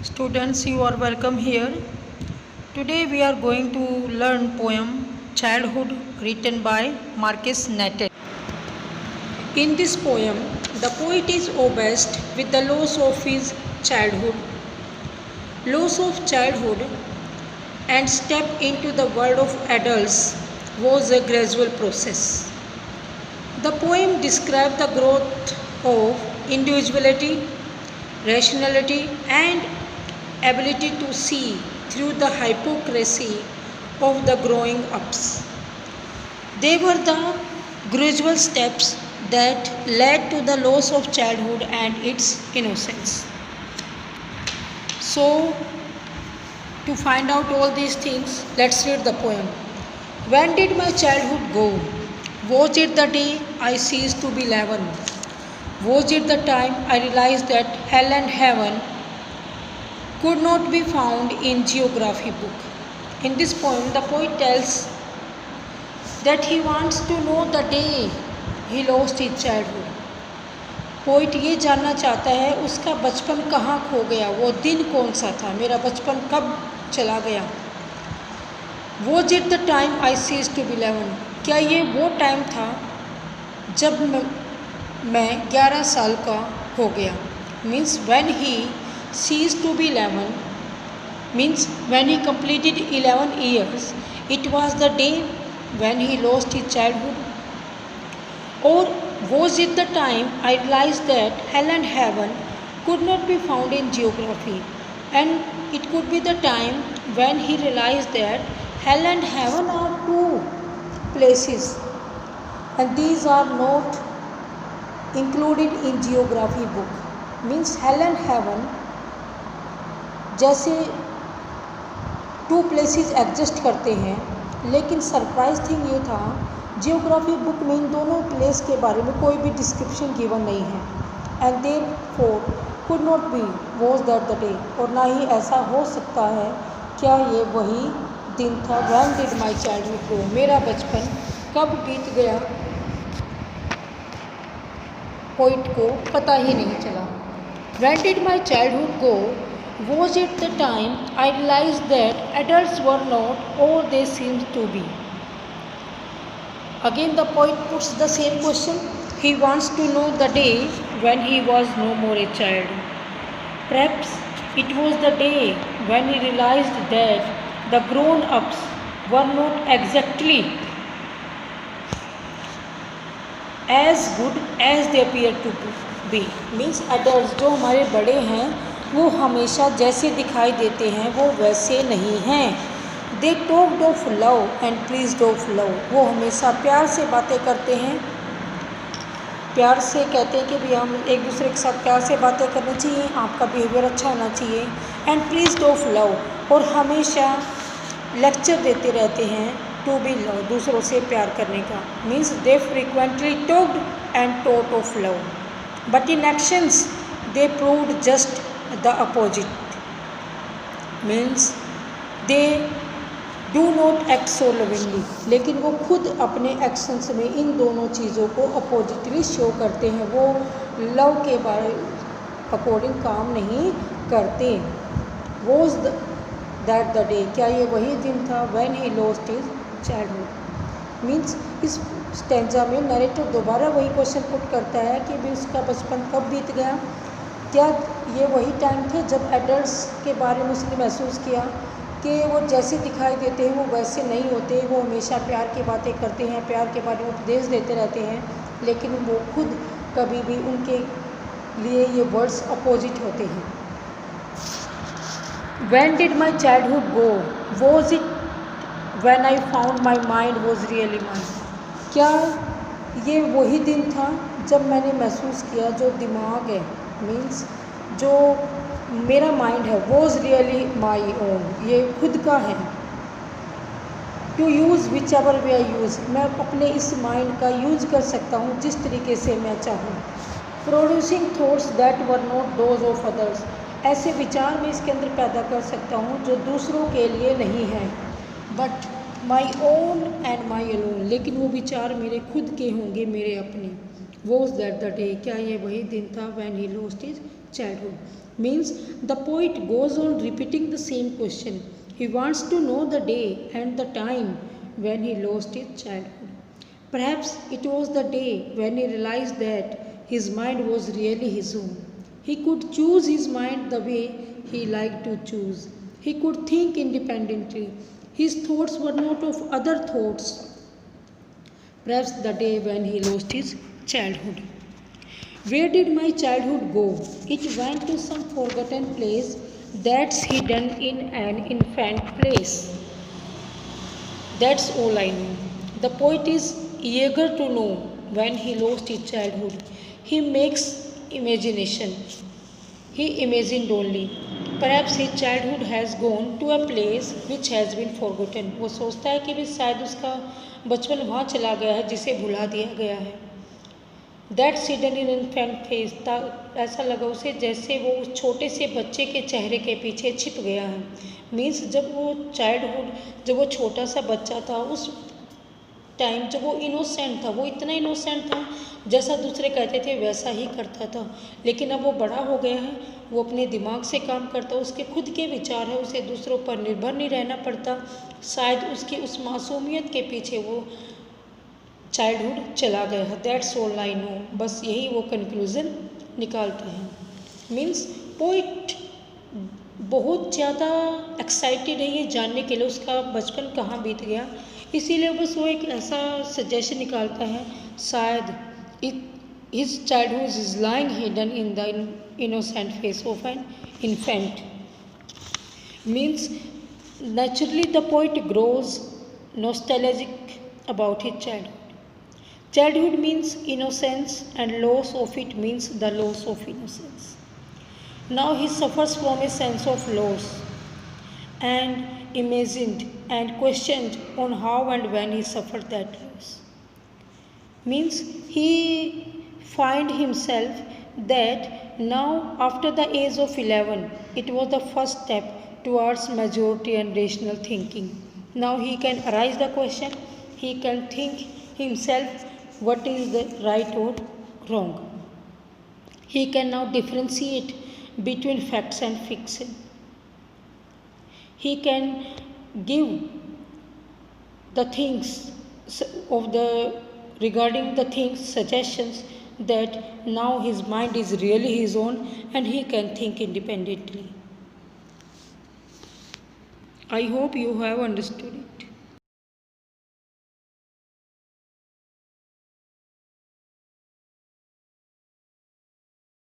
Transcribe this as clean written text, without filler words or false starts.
Students, you are welcome here. Today we are going to learn poem Childhood written by Marcus Nattet. In this poem, the poet is obsessed with the loss of his childhood. Loss of childhood and step into the world of adults was a gradual process. The poem describes the growth of individuality, rationality, and ability to see through the hypocrisy of the growing ups. They were the gradual steps that led to the loss of childhood and its innocence. So, to find out all these things, let's read the poem. When did my childhood go? Was it the day I ceased to be 11? Was it the time I realized that hell and heaven could not be found in geography book? In this poem, the poet tells that he wants to know the day he lost his childhood. Poet ये जानना चाहता है उसका बचपन कहाँ खो गया, वो दिन कौन सा था, मेरा बचपन कब चला गया. Was it the time I ceased to be 11? क्या ये वो टाइम था जब मैं 11 साल का हो गया. Means when he ceased to be 11 means when he completed 11 years, it was the day when he lost his childhood. Or was it the time I realized that hell and heaven could not be found in geography, and it could be the time when he realized that hell and heaven are two places and these are not included in geography book. Means hell and heaven जैसे to places exist करते हैं, लेकिन surprise thing ये था geography book में इन दोनों place के बारे में कोई भी डिस्क्रिप्शन गिवन नहीं है. And therefore could not be was that the day, और ना ही ऐसा हो सकता है क्या ये वही दिन था. व्हेन डिड माई चाइल्डहुड गो, मेरा बचपन कब बीत गया, पोइट को पता ही नहीं चला. When did my childhood go, was it the time I realized that adults were not all they seemed to be. Again the poet puts the same question. He wants to know the day when he was no more a child. Perhaps it was the day when he realized that the grown-ups were not exactly as good as they appear to be. Means adults जो हमारे बड़े हैं वो हमेशा जैसे दिखाई देते हैं वो वैसे नहीं हैं. They talked of love and pleased of love, वो हमेशा प्यार से बातें करते हैं, प्यार से कहते हैं कि भी हम एक दूसरे के साथ प्यार से बातें करनी चाहिए, आपका बिहेवियर अच्छा होना चाहिए. एंड प्लीज्ड ऑफ लव, और हमेशा लेक्चर देते रहते हैं टू बी लव, दूसरों से प्यार करने का. Means they frequently talked and taught of love, but in actions they proved just the opposite. Means they do not act so lovingly, लेकिन वो खुद अपने एक्शंस में इन दोनों चीज़ों को अपोजिटली शो करते हैं, वो लव के बारे अकॉर्डिंग काम नहीं करते. Was that the day, क्या ये वही दिन था when he lost his childhood. Means इस स्टेंजा में नरेटर दोबारा वही क्वेश्चन पुट करता है कि भी उसका बचपन कब बीत गया, क्या ये वही टाइम थे जब एडल्ट्स के बारे में उसने महसूस किया कि वो जैसे दिखाई देते हैं वो वैसे नहीं होते, वो हमेशा प्यार की बातें करते हैं, प्यार के बारे में उपदेश देते रहते हैं, लेकिन वो खुद कभी भी उनके लिए ये वर्ड्स अपोजिट होते हैं. When did my childhood go? Was it when I found my mind was really mine? क्या ये वही दिन था जब मैंने महसूस किया जो दिमाग है, मीन्स जो मेरा माइंड है, वॉज रियली माई ओन, ये खुद का है. To use whichever way I use, मैं अपने इस माइंड का यूज़ कर सकता हूँ जिस तरीके से मैं चाहूँ. Producing thoughts that were not those of others, ऐसे विचार मैं इसके अंदर पैदा कर सकता हूँ जो दूसरों के लिए नहीं हैं. But my own and my alone, लेकिन वो विचार मेरे खुद के होंगे, मेरे अपने. वॉज दैट द डे, क्या ये वही दिन था when he lost his childhood. Means the poet goes on repeating the same question. He wants to know the day and the time when he lost his childhood. Perhaps it was the day when he realized that his mind was really his own. He could choose his mind the way he liked to choose. He could think independently. His thoughts were not of other thoughts. Perhaps the day when he lost his childhood. Where did my childhood go? It went to some forgotten place that's hidden in an infant place. That's all I know. The poet is eager to know when he lost his childhood. He makes imagination. He imagined only. Perhaps his childhood has gone to a place which has been forgotten. वो सोचता है कि भी शायद उसका बचपन वहाँ चला गया है जिसे भुला दिया गया है. That's hidden in infant face. ऐसा लगा उसे जैसे वो उस छोटे से बच्चे के चेहरे के पीछे छिप गया है. मीन्स जब वो चाइल्डहुड, जब वो छोटा सा बच्चा था, उस टाइम जब वो इनोसेंट था, वो इतना इनोसेंट था जैसा दूसरे कहते थे वैसा ही करता था. लेकिन अब वो बड़ा हो गया है, वो अपने दिमाग से काम करता है, उसके खुद के विचार है, उसे दूसरों पर निर्भर नहीं रहना पड़ता. शायद उसकी उस मासूमियत के पीछे वो चाइल्डहुड चला गया है. That's all I know. बस यही वो कंक्लूज़न निकालते हैं. मीन्स पोइट बहुत ज़्यादा एक्साइटेड है ये जानने के लिए उसका बचपन कहाँ बीत गया. इसीलिए बस वो एक ऐसा सजेशन निकालता है, शायद his childhood is lying hidden in the innocent face of an infant. Means naturally the poet grows nostalgic about his childhood. Childhood means innocence and loss of it means the loss of innocence. Now he suffers from a sense of loss and imagined and questioned on how and when he suffered that loss. Means he find himself that now after the age of 11 it was the first step towards majority and rational thinking. Now he can arise the question, he can think himself what is the right or wrong. He can now differentiate between facts and fiction. He can give the things of the regarding the things suggestions that now his mind is really his own and he can think independently. I hope you have understood it.